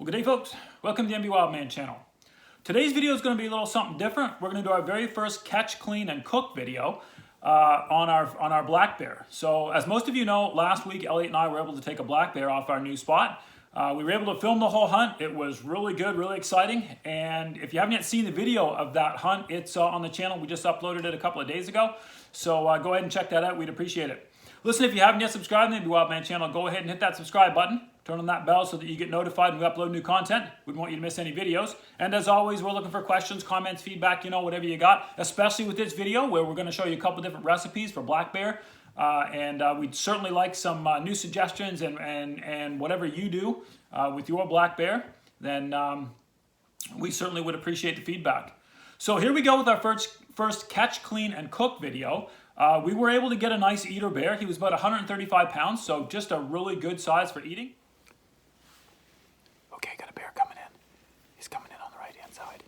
Well, good day, folks. Welcome to the MB Wildman channel. Today's video is going to be a little something different. We're going to do our very first catch, clean, and cook video on our black bear. So, as most of you know, last week Elliot and I were able to take a black bear off our new spot. We were able to film the whole hunt. It was really good, really exciting. And if you haven't yet seen the video of that hunt, it's on the channel. We just uploaded it a couple of days ago. So go ahead and check that out. We'd appreciate it. Listen, if you haven't yet subscribed to the MB Wildman channel, go ahead and hit that subscribe button. Turn on that bell so that you get notified when we upload new content. We don't want you to miss any videos. And as always, we're looking for questions, comments, feedback, whatever you got, especially with this video where we're going to show you a couple different recipes for black bear. We'd certainly like some new suggestions and whatever you do with your black bear, then we certainly would appreciate the feedback. So here we go with our first catch, clean, and cook video. We were able to get a nice eater bear. He was about 135 pounds, so just a really good size for eating. Okay, got a bear coming in. He's coming in on the right-hand side.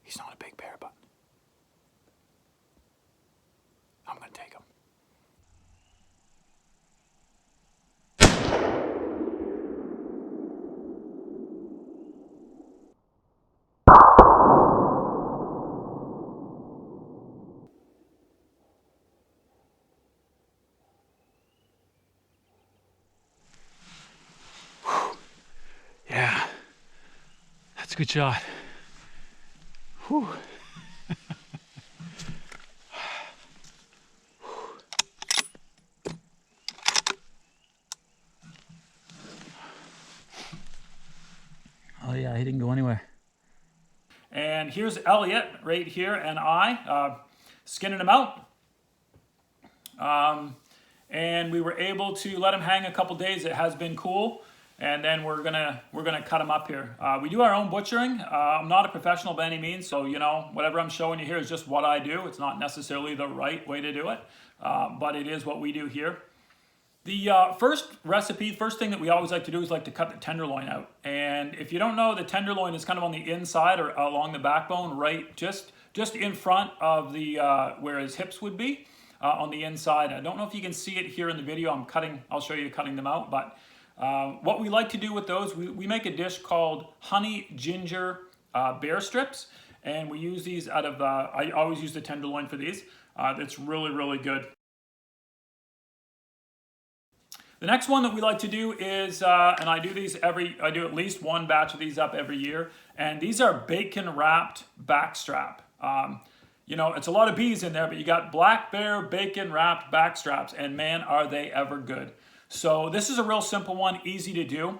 He's not a big bear, but I'm going to take him. Whew. Yeah, that's a good shot. Whew. Oh yeah, he didn't go anywhere. And here's Elliot right here and I skinning him out. And we were able to let him hang a couple days. It has been cool. And then we're gonna cut them up here. We do our own butchering. I'm not a professional by any means, so whatever I'm showing you here is just what I do. It's not necessarily the right way to do it, but it is what we do here. The first thing that we always like to do is like to cut the tenderloin out. And if you don't know, the tenderloin is kind of on the inside or along the backbone, right, just in front of the where his hips would be on the inside. I don't know if you can see it here in the video. I'll show you cutting them out, but. What we like to do with those, we make a dish called honey ginger bear strips, and we use these out of, I always use the tenderloin for these. It's really, really good. The next one that we like to do is, and I do at least one batch of these up every year, and these are bacon wrapped backstrap. It's a lot of bees in there, but you got black bear bacon wrapped backstraps, and man, are they ever good. So this is a real simple one, easy to do.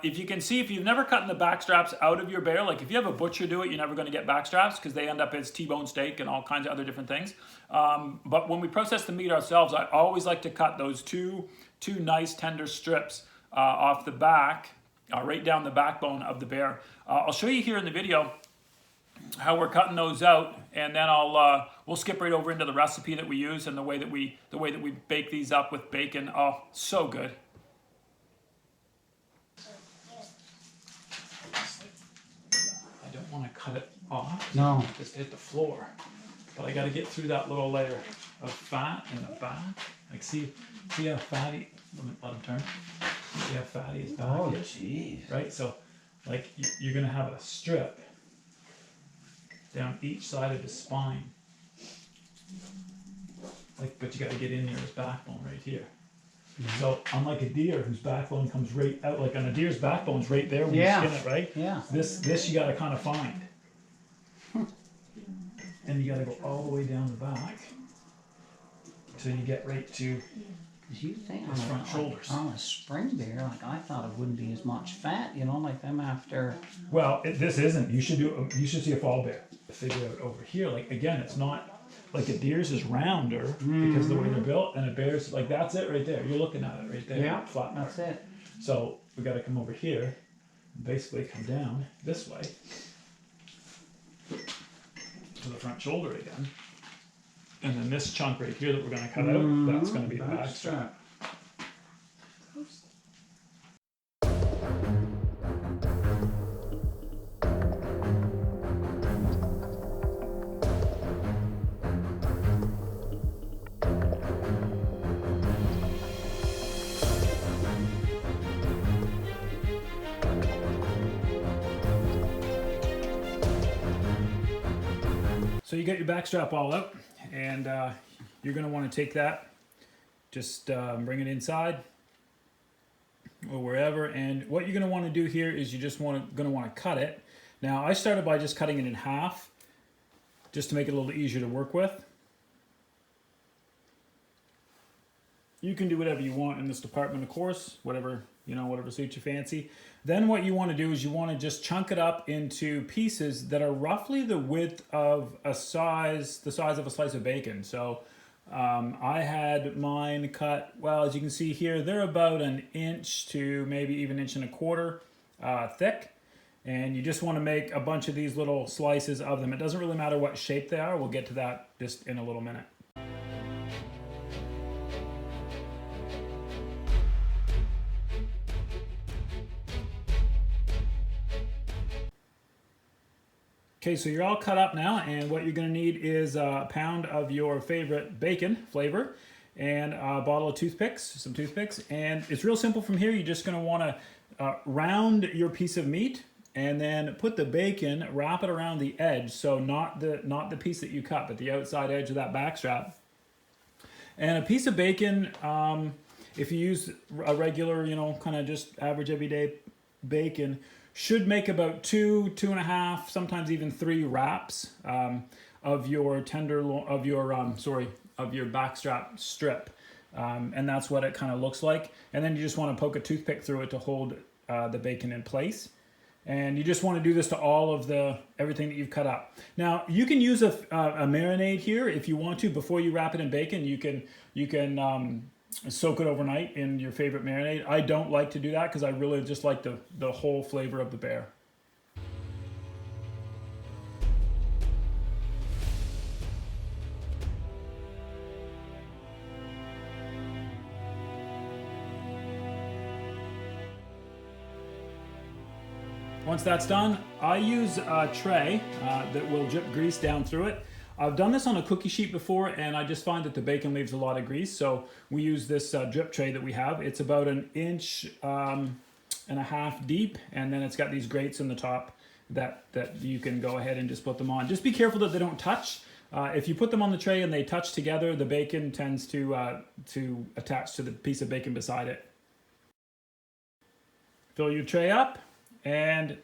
If you can see, if you've never cut the backstraps out of your bear, like if you have a butcher do it, you're never going to get backstraps because they end up as T-bone steak and all kinds of other different things. But when we process the meat ourselves, I always like to cut those two nice tender strips off the back, right down the backbone of the bear. I'll show you here in the video how we're cutting those out, and then we'll skip right over into the recipe that we use and the way that we bake these up with bacon. Oh, so good. I don't want to cut it off. No, just hit the floor. But I got to get through that little layer of fat in the back. Like see how fatty. Let him turn. See how fatty his back is. Jeez. Right. So, like you're gonna have a strip down each side of his spine. But you got to get in near his backbone right here. Mm-hmm. So unlike a deer whose backbone comes right out, like on a deer's backbone's right there when you skin it, right? Yeah. This you got to kind of find. and you got to go all the way down the back till you get right to You think his front shoulders. on a spring beer, like I thought it wouldn't be as much fat, you know, like them after. Well, this isn't. You should see a fall bear. Figure out over here. Like again, it's not like a deer's is rounder because of the way they're built, and a bear's like that's it right there. You're looking at it right there. Yeah, flat part. that's it. So we got to come over here, and basically come down this way to the front shoulder again, and then this chunk right here that we're going to cut out, that's going to be the back strap. So you got your back strap all out, and you're going to want to take that, just bring it inside or wherever. And what you're going to want to do here is you just going to want to cut it. Now I started by just cutting it in half, just to make it a little easier to work with. You can do whatever you want in this department, of course, whatever suits your fancy. Then what you want to do is you want to just chunk it up into pieces that are roughly the width of the size of a slice of bacon. So I had mine cut, well, as you can see here, they're about an inch to maybe even 1.25 inches thick. And you just want to make a bunch of these little slices of them. It doesn't really matter what shape they are. We'll get to that just in a little minute. Okay, so you're all cut up now, and what you're going to need is a pound of your favorite bacon flavor and a bottle of some toothpicks. And it's real simple from here. You're just going to want to round your piece of meat and then put the bacon, wrap it around the edge, so not the piece that you cut, but the outside edge of that back strap. And a piece of bacon, if you use a regular, kind of just average everyday bacon, should make about 2.5, sometimes even 3 wraps of your backstrap strip, and that's what it kind of looks like. And then you just want to poke a toothpick through it to hold the bacon in place. And you just want to do this to all of everything that you've cut up. Now you can use a marinade here if you want to before you wrap it in bacon. You can soak it overnight in your favorite marinade. I don't like to do that because I really just like the whole flavor of the bear. Once that's done, I use a tray that will drip grease down through it. I've done this on a cookie sheet before, and I just find that the bacon leaves a lot of grease, so we use this drip tray that we have. It's about 1.5 inches deep, and then it's got these grates in the top that you can go ahead and just put them on. Just be careful that they don't touch. If you put them on the tray and they touch together, the bacon tends to attach to the piece of bacon beside it. Fill your tray up and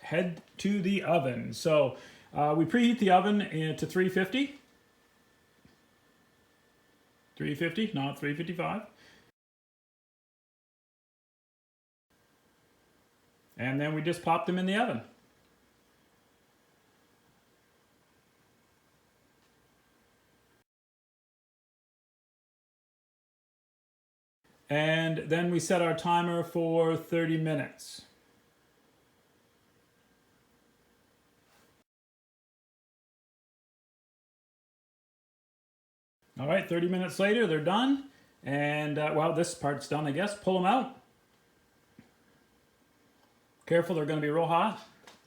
head to the oven. So we preheat the oven to 350. 350, not 355. And then we just pop them in the oven. And then we set our timer for 30 minutes. All right, 30 minutes later, they're done. And, well, this part's done, I guess. Pull them out. Careful, they're going to be real hot.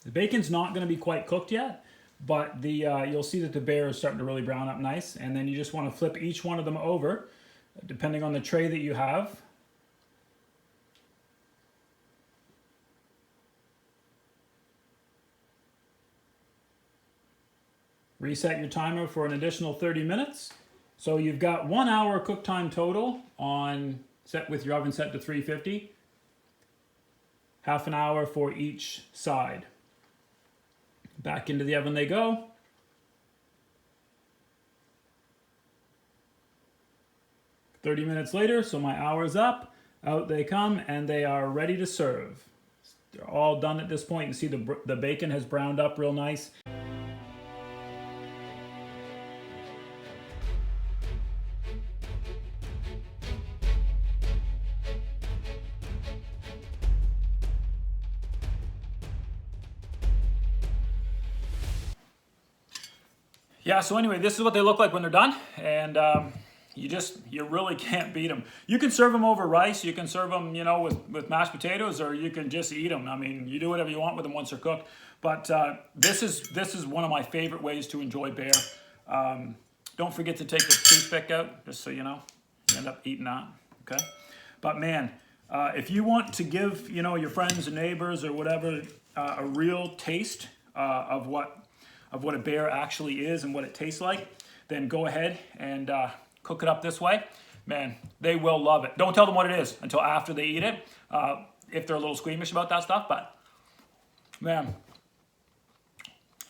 The bacon's not going to be quite cooked yet, but you'll see that the bear is starting to really brown up nice. And then you just want to flip each one of them over, depending on the tray that you have. Reset your timer for an additional 30 minutes. So you've got 1 hour cook time total set with your oven set to 350. Half an hour for each side. Back into the oven they go. 30 minutes later, so my hour's up. Out they come, and they are ready to serve. They're all done at this point. You see the bacon has browned up real nice. Yeah, so anyway, this is what they look like when they're done, and you really can't beat them. You can serve them over rice, you can serve them, with mashed potatoes, or you can just eat them. I mean, you do whatever you want with them once they're cooked. But this is one of my favorite ways to enjoy bear. Don't forget to take the toothpick out, just so you know. You end up eating that, okay? But man, if you want to give, your friends and neighbors or whatever a real taste of what a bear actually is and what it tastes like, then go ahead and cook it up this way. Man, they will love it. Don't tell them what it is until after they eat it, if they're a little squeamish about that stuff. But man,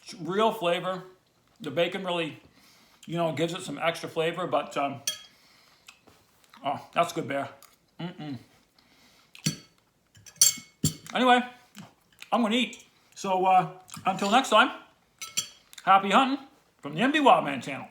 it's real flavor. The bacon really, gives it some extra flavor. But oh, that's good bear. Anyway, I'm gonna eat. So until next time. Happy hunting from the MB Wildman channel.